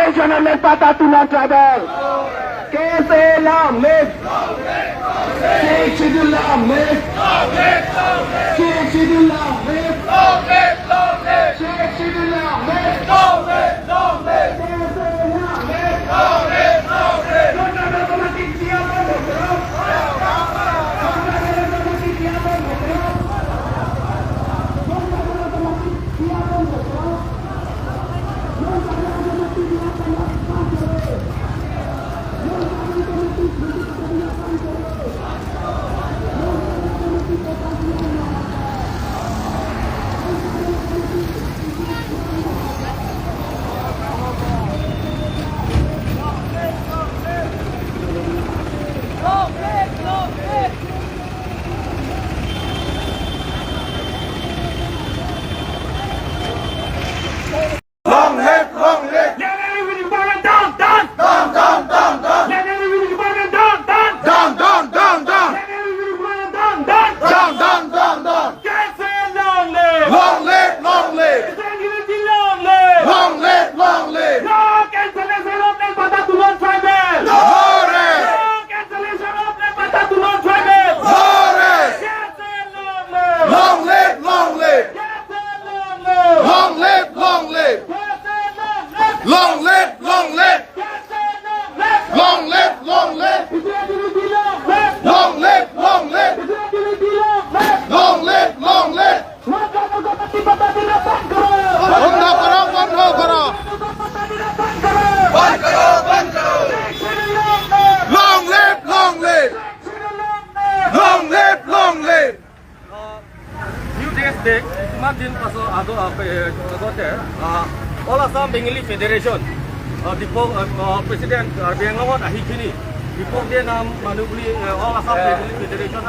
Federation led Patatuna Tribal. KSA long live. Sheikh Shidul long live. Sheikh Shidul long live. Sheikh Shidul long live. KSA long live. Imagine paso agote All Assam Bengali Federation President Bengalawat ahikini Dipok dia nam manubli All Assam Bengali Federation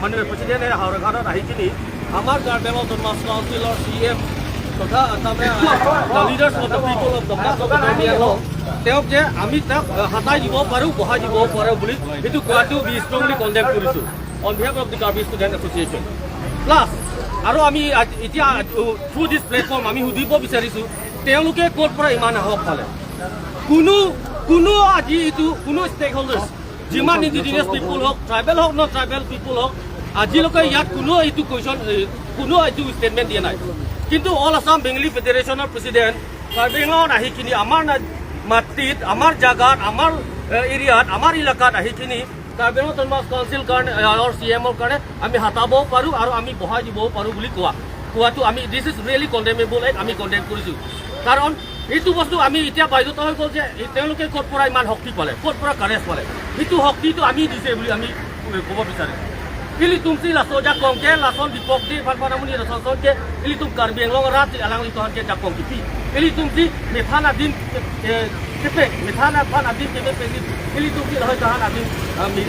manu President Hauraghata ahikini Amar Garbelo Thomas Council or CM তথা the leaders of the people of the mass of the Bengal তেওঁক যে আমি তাক হাতাই দিব পাৰোঁ বহাই দিব পাৰোঁ বুলি এইটো কোৱাটো বি ষ্ট্ৰংলি কণ্ডেম কৰিছোঁ on behalf of the Karbi Student Association plus আৰু আমি এতিয়া থ্ৰু দিছ প্লেটফৰ্ম আমি সুধিব বিচাৰিছোঁ তেওঁলোকে ক'ৰ পৰা ইমান আহক পালে কোনো আজি এইটো কোনো ষ্টেক হোল্ডাৰ্ছ যিমান ইণ্ডিজিনিয়াছ পিপুল হওক ট্ৰাইবেল হওক ন ট্ৰাইবেল পিপুল হওক আজিলৈকে ইয়াত কোনো এইটো কুৱেশ্যন কোনো এইটো ষ্টেটমেণ্ট দিয়া নাই কিন্তু অল আছাম বেংগলী ফেডাৰেশ্যনৰ প্ৰেচিডেণ্ট কাৰ্বি আংলঙত আহি কিনি আমাৰ মাটিত আমাৰ জাগাত আমাৰ এৰিয়াত আমাৰ এলেকাত আহি কিনি কাৰ্বি আংলং অট'নমাছ কাউন্সিল কাৰণে আৰু CMৰ কাৰণে আমি হাতাব পাৰোঁ আৰু আমি বহাই দিব পাৰোঁ বুলি কোৱাটো আমি দিছ ইজ ৰিয়েলি কণ্ডেমেবল আমি কণ্ডেম কৰিছোঁ কাৰণ এইটো বস্তু আমি এতিয়া বাধ্যতা হৈ গ'ল যে তেওঁলোকে ক'ৰ পৰা ইমান শক্তি পালে ক'ৰ পৰা কাৰেজ পালে সেইটো শক্তিটো আমি দিছে বুলি আমি ক'ব বিচাৰিছোঁ Ili tumsi la soja kongke la son di pokdi pan amuni la son ke ili tum Karbi Anglong rat alang li tohan ke jakong kipi ili tumsi methana din kepe methana pan adin kepe pendit ili tumsi la tahan adin mi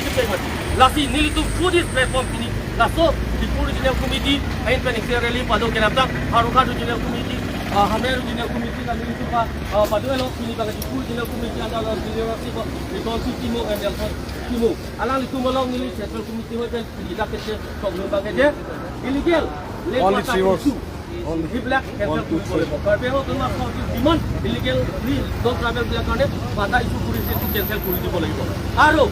kepe mat la si nili tum food platform kini la so di original committee ain pen exerali pado ke napta haruka original committee हमने original committee la nili tupa pado elo kini bagi original committee anda la leadership because timo and elfon timo alang li tumolong nili central committee hoy pen kita kece problem bagi je illegal only she was only black cancel boleh karbe ho tuma demand illegal don't travel bila karne pada isu police itu cancel kuri di boleh aro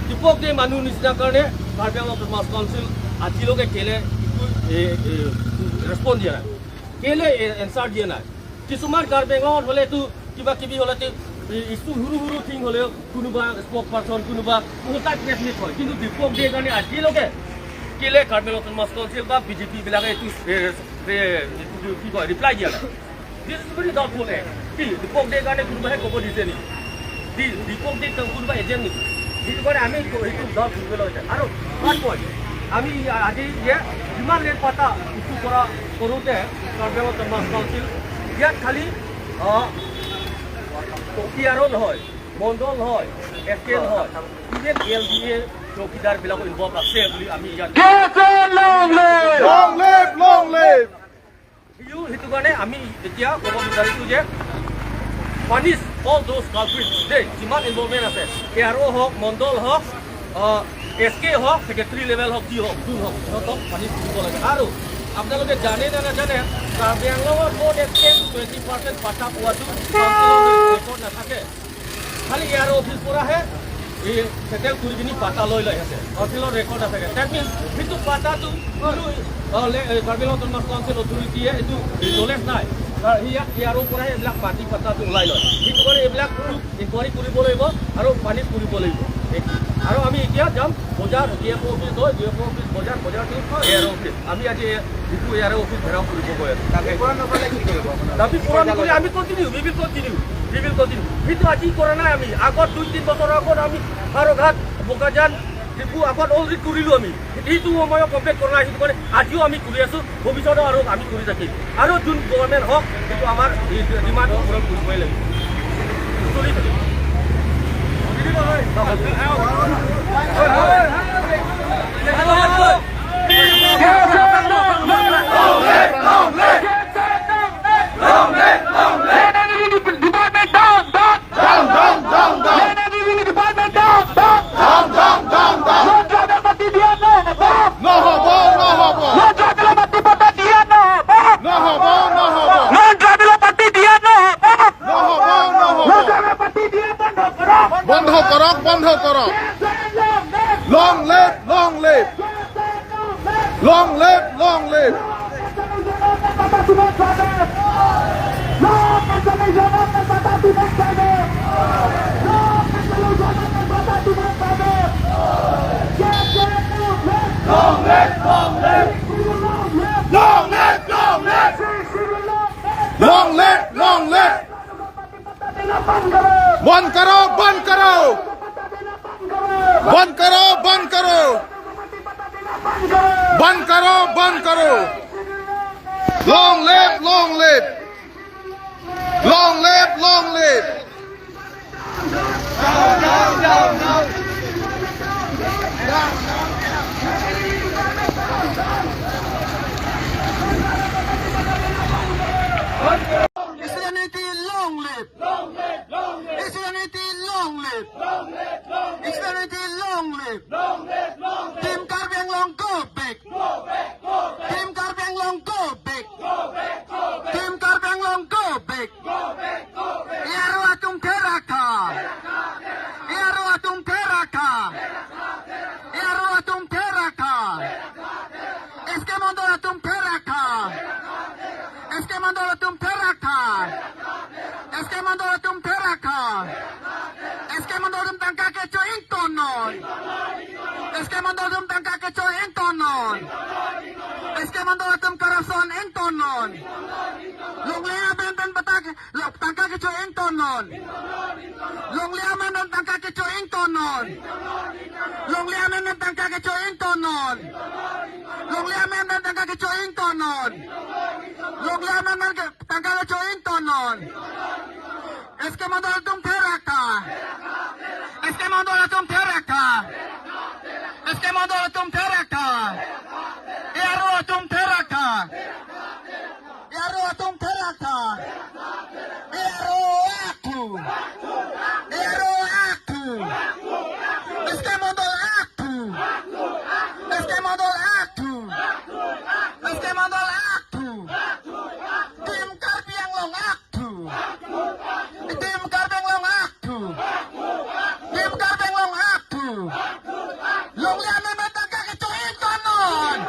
dipok de manu nisna karne karbe ho tuma council ajiloge kele itu respond dia কেলে answer দিয়ে নাই কিছুমান কাৰ্বেঙত হ'লে তো কিবা কিবি হ'লে issue সৰু থিং হ'লে কোনোবা স্পক পাৰ্চন কোনোবা তাক প্ৰেছমিট হয় কিন্তু দীপক দিয়ে কাৰণে আজিলৈকে কেলে কাৰ্বেঙত অট'নমাছ কাউন্সিল বা বিজেপি বিলাকে এইটো কি কয় ৰিপ্লাই দিয়া নাই this is very doubtful Deepak দিয়ে কাৰণে কোনোবাহে ক'ব দিছে নেকি দীপক দিয়ে কোনোবা এজেণ্ট নেকি সেইটো কাৰণে আমি সেইটো ডাউট কৰিবলৈ হৈছে আৰু ফাৰ্ষ্ট পইণ্ট আমি আজি যে যিমান ৰেট পাতা ইছ্যু কৰোঁতে কাৰ্বি আংলং অট'নমাছ কাউন্সিল ইয়াত খালি অকিয়াৰো নহয় মণ্ডল হয় SK নহয় ইভেন LDA চৌকিদাৰবিলাকো ইনভলভ আছে বুলি আমি ইয়াত সেইটো কাৰণে আমি এতিয়া ক'ব বিচাৰিছোঁ যে পানিছ অল দ'জ কালপ্ৰিটছ দেই যিমান ইনভলভমেণ্ট আছে ARO হওক মণ্ডল হওক SK হওক ছেক্ৰেটাৰী লেভেল হওক যি হওক যোন হওক সিহঁতক পানিছ দিব লাগে আৰু আপোনালোকে জানে নে নাজানে কাৰ্বি আংলঙত more than 10-20% পাতা পোৱাটো ৰেকৰ্ড নাথাকে খালি ইয়াৰ অফিচ পৰাহে এই সেটেল কৰি কিনি পাতা লৈ আছে অফিচৰ ৰেকৰ্ড নাথাকে ডেট মিনছ কিন্তু পাতাটো কাৰ্বি আংলং অট'নমাছ কাউন্সিল অথৰিটিয়ে এইটো নলেজ নাই ইয়াৰ পৰাই এইবিলাক মাটি পাতাটো ওলাই লয় সেইটো কাৰণে এইবিলাক ইনকুৱাৰী কৰিব লাগিব আৰু পানীত কৰিব লাগিব আৰু আমি এতিয়া যাম বজাৰ ডিএফঅ অফিচ হয় ডিএফঅ অফিচ বজাৰটো এয়াৰ অফিচ আমি আজি যিটো এয়াৰ অফিচ ঘেৰাও কৰিব গৈ আছোঁ দাবী পূৰণ নকৰি আমি কণ্টিনিউ উই উইল কণ্টিনিউ কিন্তু আজি কৰা নাই আমি আগত 2-3 বছৰৰ আগত আমি হাৰঘাট বোকাজান ডিপু আগত অলৰেডি কৰিলোঁ আমি সেইটো সময়ত কমপ্লিট কৰা নাই সেইটো কাৰণে আজিও আমি কৰি আছোঁ ভৱিষ্যতেও আৰু আমি কৰি থাকিম আৰু যোন গভৰ্ণমেণ্ট হওক সেইটো আমাৰ ডিমাণ্ড পূৰণ কৰিবই লাগিব চলি থাকিম বন্ধ করক লং লিভ बंद करो long live Team Karbi Anglong go back. Team Karbi Anglong go back. Team Karbi Anglong go back. Iaro atum teraka. Eske mando atum teraka. Tangka keco intonon. Eske mando tangka keco intonon. Eske mando korupsi intonon. Longlea ben batak tangka keco intonon. Longlea men tangka keco intonon. Longlea men tangka keco intonon. Longlea men tangka keco intonon. Longlea men tangka keco intonon. Eske mando teraka. Eske mando teraka. Iaro atum teraka. Iaro aku. Eske mando aku. Tim Karbi Anglong aku. Tim Karbi Anglong aku. Longlea men tangka keco intonon.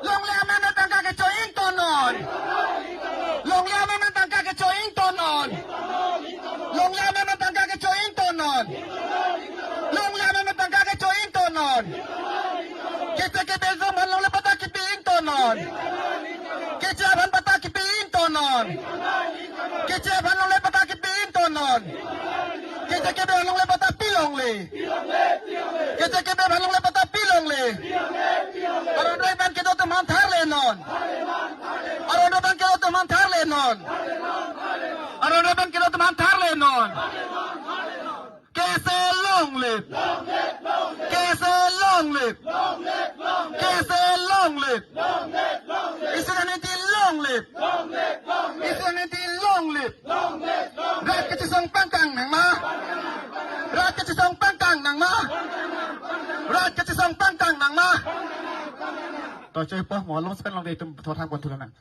Longlea men tangka keco intonon. Longlea men tangka keco intonon. Longlea men tangka keco intonon. Longlea men tangka keco intonon. Kece ke bezom long le pata kipi intonon. Kece aban pata kipi intonon. Kece aban long le pata kipi intonon. Kece ke long le pata pilong le. Kece ke long le pata pilong le. Aron ban ke to man thar le non. Aron ban ke to man thar le non. Aron ban ke to man thar le non. Kese long live. Kese long live. Kese long live. Isanity long live. Isanity long live. Rat ke song pangkang nang ma. Rat ke song pangkang nang ma. Rat ke song pangkang nang ma. ต่อใจป้อหมอลงสเป็นลองเดตุมทอทางบนทุนนะ